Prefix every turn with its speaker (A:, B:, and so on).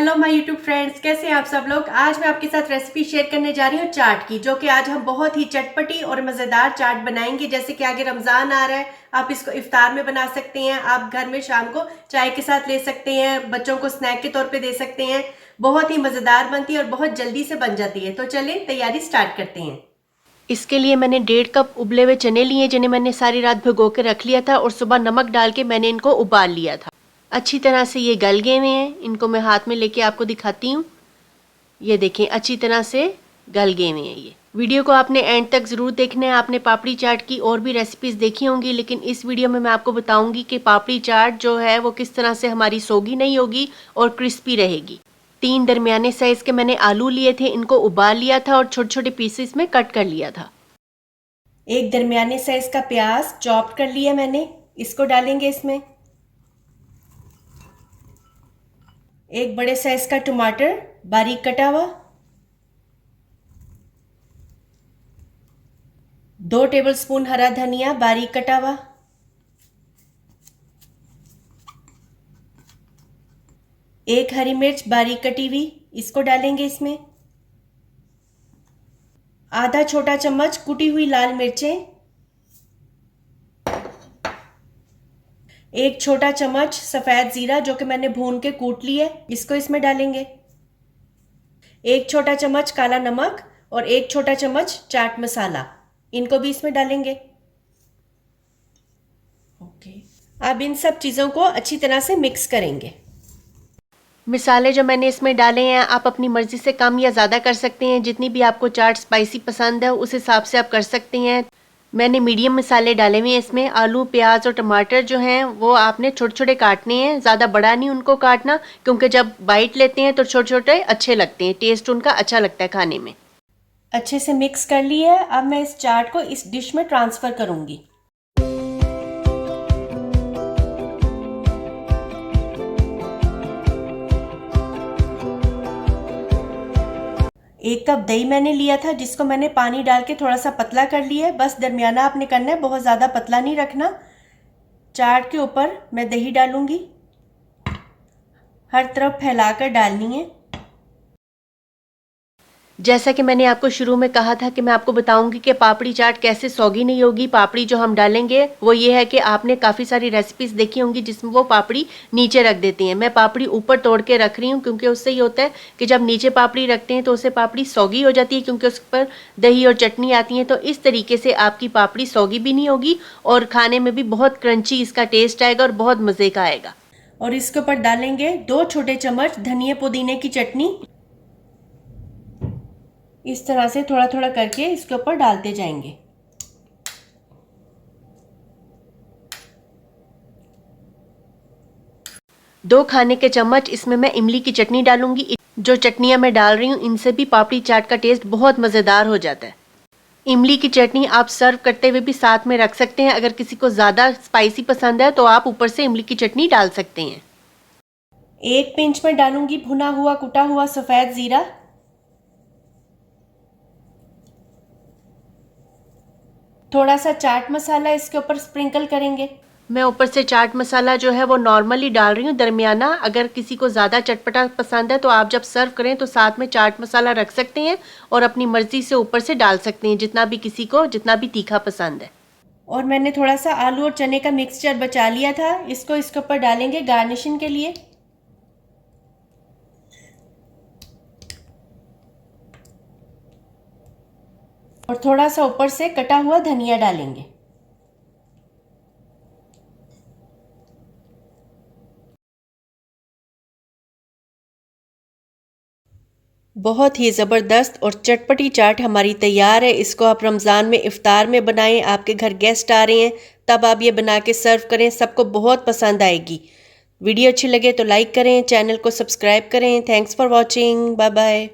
A: Hello my YouTube friends, कैसे हैं आप सब लोग। आज मैं आपके साथ रेसिपी शेयर करने जा रही हूँ चाट की, जो कि आज हम बहुत ही चटपटी और मज़ेदार चाट बनाएंगे। जैसे कि आगे रमज़ान आ रहा है, आप इसको इफ्तार में बना सकते हैं, आप घर में शाम को चाय के साथ ले सकते हैं, बच्चों को स्नैक के तौर पे दे सकते हैं। बहुत ही मज़ेदार बनती है और बहुत जल्दी से बन जाती है। तो चलिए तैयारी स्टार्ट करते हैं।
B: इसके लिए मैंने 1.5 कप उबले हुए चने लिए, जिन्हें मैंने सारी रात भिगो के रख लिया था और सुबह नमक डाल के मैंने इनको उबाल लिया था। अच्छी तरह से ये गल गए हुए हैं। इनको मैं हाथ में लेके आपको दिखाती हूँ। ये देखें, अच्छी तरह से गल गए हुए हैं। ये वीडियो को आपने एंड तक ज़रूर देखना है। आपने पापड़ी चाट की और भी रेसिपीज़ देखी होंगी, लेकिन इस वीडियो में मैं आपको बताऊंगी कि पापड़ी चाट जो है वो किस तरह से हमारी सोगी नहीं होगी और क्रिस्पी रहेगी। 3 दरमियाने साइज़ के मैंने आलू लिए थे, इनको उबाल लिया था और छोटे छोटे पीसेस में कट कर लिया था।
A: एक दरमियाने साइज का प्याज चॉप कर लिया मैंने, इसको डालेंगे इसमें। एक बड़े साइज का टमाटर बारीक कटा हुआ, 2 टेबलस्पून हरा धनिया बारीक कटा हुआ, एक हरी मिर्च बारीक कटी हुई, इसको डालेंगे इसमें। आधा छोटा चम्मच कुटी हुई लाल मिर्चें, 1 छोटा चम्मच सफेद जीरा जो कि मैंने भून के कूट लिया है, इसको इसमें डालेंगे। 1 छोटा चम्मच काला नमक और 1 छोटा चम्मच चाट मसाला, इनको भी इसमें डालेंगे। ओके, अब इन सब चीज़ों को अच्छी तरह से मिक्स करेंगे।
B: मसाले जो मैंने इसमें डाले हैं, आप अपनी मर्ज़ी से कम या ज़्यादा कर सकते हैं। जितनी भी आपको चाट स्पाइसी पसंद है उस हिसाब से आप कर सकते हैं। मैंने मीडियम मसाले डाले हुए हैं इसमें। आलू, प्याज और टमाटर जो हैं वो आपने छोटे छोटे काटने हैं, ज़्यादा बड़ा नहीं उनको काटना, क्योंकि जब बाइट लेते हैं तो छोटे छोटे अच्छे लगते हैं, टेस्ट उनका अच्छा लगता है खाने में।
A: अच्छे से मिक्स कर लिया है। अब मैं इस चाट को इस डिश में ट्रांसफ़र करूँगी। एक कप दही मैंने लिया था, जिसको मैंने पानी डाल के थोड़ा सा पतला कर लिया है। बस दरमियाना आपने करना है, बहुत ज़्यादा पतला नहीं रखना। चाट के ऊपर मैं दही डालूंगी, हर तरफ फैलाकर डालनी है।
B: जैसा कि मैंने आपको शुरू में कहा था कि मैं आपको बताऊंगी कि पापड़ी चाट कैसे सौगी नहीं होगी। पापड़ी जो हम डालेंगे वो ये है कि आपने काफ़ी सारी रेसिपीज़ देखी होंगी जिसमें वो पापड़ी नीचे रख देती हैं। मैं पापड़ी ऊपर तोड़ के रख रही हूँ, क्योंकि उससे ये होता है कि जब नीचे पापड़ी रखते हैं तो उससे पापड़ी सौगी हो जाती है, क्योंकि उस पर दही और चटनी आती है। तो इस तरीके से आपकी पापड़ी सौगी भी नहीं होगी और खाने में भी बहुत क्रंची इसका टेस्ट आएगा और बहुत मज़े का आएगा।
A: और इसके ऊपर डालेंगे 2 छोटे चम्मच धनिया पुदीने की चटनी। इस तरह से थोड़ा थोड़ा करके इसके ऊपर डालते जाएंगे।
B: दो खाने के चम्मच इसमें मैं इमली की चटनी डालूंगी। जो चटनियाँ मैं डाल रही हूँ इनसे भी पापड़ी चाट का टेस्ट बहुत मज़ेदार हो जाता है। इमली की चटनी आप सर्व करते हुए भी साथ में रख सकते हैं। अगर किसी को ज़्यादा स्पाइसी पसंद है तो आप ऊपर से इमली की चटनी डाल सकते हैं।
A: 1 पिंच में डालूंगी भुना हुआ कुटा हुआ सफ़ेद ज़ीरा, थोड़ा सा चाट मसाला इसके ऊपर स्प्रिंकल करेंगे।
B: मैं ऊपर से चाट मसाला जो है वो नॉर्मली डाल रही हूँ, दरमियाना। अगर किसी को ज़्यादा चटपटा पसंद है तो आप जब सर्व करें तो साथ में चाट मसाला रख सकते हैं और अपनी मर्ज़ी से ऊपर से डाल सकते हैं, जितना भी किसी को जितना भी तीखा पसंद है।
A: और मैंने थोड़ा सा आलू और चने का मिक्सचर बचा लिया था, इसको इसके ऊपर डालेंगे गार्निशिंग के लिए। और थोड़ा सा ऊपर से कटा हुआ धनिया डालेंगे। बहुत ही ज़बरदस्त और चटपटी चाट हमारी तैयार है। इसको आप रमज़ान में इफ़्तार में बनाएं, आपके घर गेस्ट आ रहे हैं तब आप ये बना के सर्व करें, सबको बहुत पसंद आएगी। वीडियो अच्छी लगे तो लाइक करें, चैनल को सब्सक्राइब करें। Thanks for watching, bye bye.